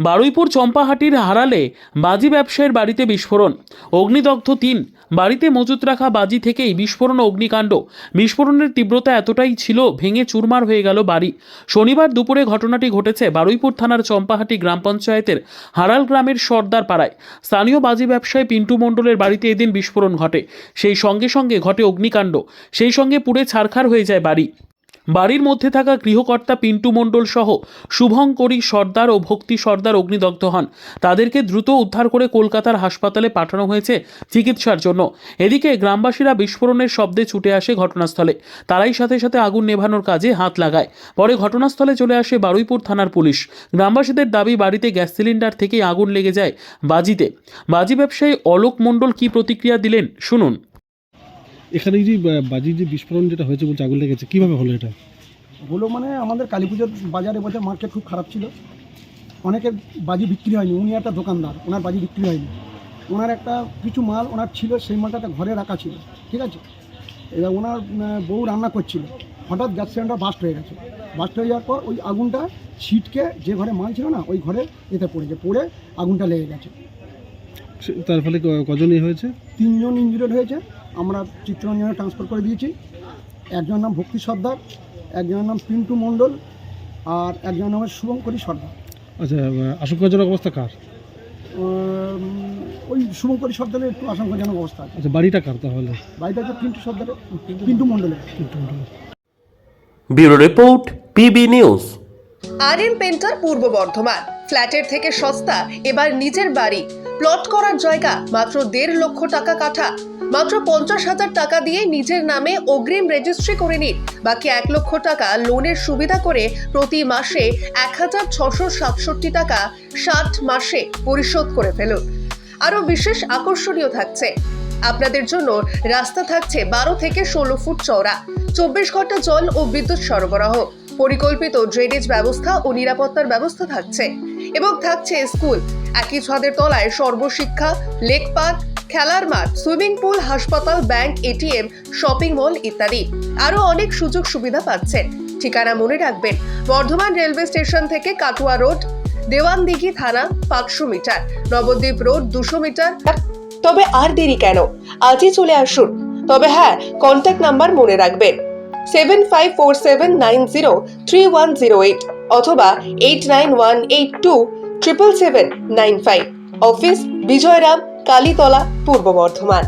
বারুইপুর চম্পাহাটির হারালে বাজি ব্যবসায়ীর বাড়িতে বিস্ফোরণ, অগ্নিদগ্ধ ৩। বাড়িতে মজুত রাখা বাজি থেকেই বিস্ফোরণ ও অগ্নিকাণ্ড। বিস্ফোরণের তীব্রতা এতটাই ছিল ভেঙে চুরমার হয়ে গেল বাড়ি। শনিবার দুপুরে ঘটনাটি ঘটেছে বারুইপুর থানার চম্পাহাটি গ্রাম পঞ্চায়েতের হারাল গ্রামের সর্দার পাড়ায়। স্থানীয় বাজি ব্যবসায়ী পিন্টু মণ্ডলের বাড়িতে এদিন বিস্ফোরণ ঘটে। সেই সঙ্গে সঙ্গে ঘটে অগ্নিকাণ্ড। সেই সঙ্গে পুড়ে ছারখার হয়ে যায় বাড়ি। বাড়ির মধ্যে থাকা গৃহকর্তা পিন্টু মণ্ডল সহ শুভঙ্করী সর্দার ও ভক্তি সর্দার অগ্নিদগ্ধ হন। তাদেরকে দ্রুত উদ্ধার করে কলকাতার হাসপাতালে পাঠানো হয়েছে চিকিৎসার জন্য। এদিকে গ্রামবাসীরা বিস্ফোরণের শব্দে ছুটে আসে ঘটনাস্থলে। তারাই সাথে সাথে আগুন নেভানোর কাজে হাত লাগায়। পরে ঘটনাস্থলে চলে আসে বারুইপুর থানার পুলিশ। গ্রামবাসীদের দাবি, বাড়িতে গ্যাস সিলিন্ডার থেকেই আগুন লেগে যায় বাজিতে। বাজি ব্যবসায়ী অলোক মণ্ডল কী প্রতিক্রিয়া দিলেন শুনুন। এখানে যে বাজির যে বিস্ফোরণ যেটা হয়েছে বলছে আগুন লেগেছে, কিভাবে হলো এটা? হলো মানে আমাদের কালী পুজোর বাজারে বলতে মার্কেট খুব খারাপ ছিল, অনেকের বাজি বিক্রি হয়নি। উনি একটা দোকানদার, ওনার বাজি বিক্রি হয়নি। ওনার একটা কিছু মাল ওনার ছিল, সেই মালটা একটা ঘরে রাখা ছিল, ঠিক আছে। এবার ওনার বউ রান্না করছিল, হঠাৎ গ্যাস সিলিন্ডার বাস্ট হয়ে গেছে। বাস্ট হয়ে যাওয়ার পর ওই আগুনটা ছিটকে যে ঘরে মাল ছিল না ওই ঘরে এতে পড়েছে, পড়ে আগুনটা লেগে গেছে। তার ফলে কজন হয়েছে? 3 জন ইনজুরিড হয়েছে। আমরা চিত্তরঞ্জনে ট্রান্সফার করে দিয়েছি। একজনের নাম ভক্তি সর্দার, একজনের নাম পিন্টু মণ্ডল, আর একজনের নাম শুভঙ্করী সর্দার। আচ্ছা, আশঙ্কাজনক অবস্থা কার? ওই শুভঙ্করী সর্দারের একটু আশঙ্কাজনক অবস্থা আছে। আচ্ছা, বাড়িটা কার তাহলে? বাড়িটা হচ্ছে পিন্টু সর্দারের, পিন্টু মণ্ডলের। Bureau report, PB news. RM painter পূর্ব বর্ধমান। ফ্ল্যাটের থেকে সস্তা এবার নিজের বাড়ি। প্লট করার জায়গা মাত্র 1.5 লক্ষ টাকা কাঠা। মাত্র 50,000 টাকা দিয়ে নিজের নামে অগ্রিম রেজিস্ট্রি করে নিন। বাকি 1 লক্ষ টাকা লোনের সুবিধা করে প্রতি মাসে 1,667 টাকা 60 মাসে পরিশোধ করে ফেলুন। আরও বিশেষ আকর্ষণীয় থাকছে, আপনাদের জন্য রাস্তা থাকছে 12 থেকে 16 ফুট চওড়া, 24 ঘন্টা জল ও বিদ্যুৎ সরবরাহ, পরিকল্পিত ড্রেনেজ ব্যবস্থা ও নিরাপত্তার ব্যবস্থা থাকছে এবং থাকছে স্কুল। একই ছাদের তলায় সর্বশিক্ষা, লেক পার্ক, খেলার মাঠ, সুইমিং পুল, হাসপাতাল, ব্যাংক, এটিএম, শপিং মল ইত্যাদি আরো অনেক সুযোগ সুবিধা পাচ্ছেন। ঠিকানা মনে রাখবেন, বর্ধমান রেলওয়ে স্টেশন থেকে কাটুয়া রোড, দেওয়ানদিঘি থানা 500 মিটার, নবদ্বীপ রোড 200 মিটার। তবে আর দেরি কেন, আজই চলে আসুন। তবে হ্যাঁ, কন্ট্যাক্ট নাম্বার মনে রাখবেন 7547903108 অথবা 8918277795। অফিস বিজয়রাম, কালীতলা, পূর্ব বর্ধমান।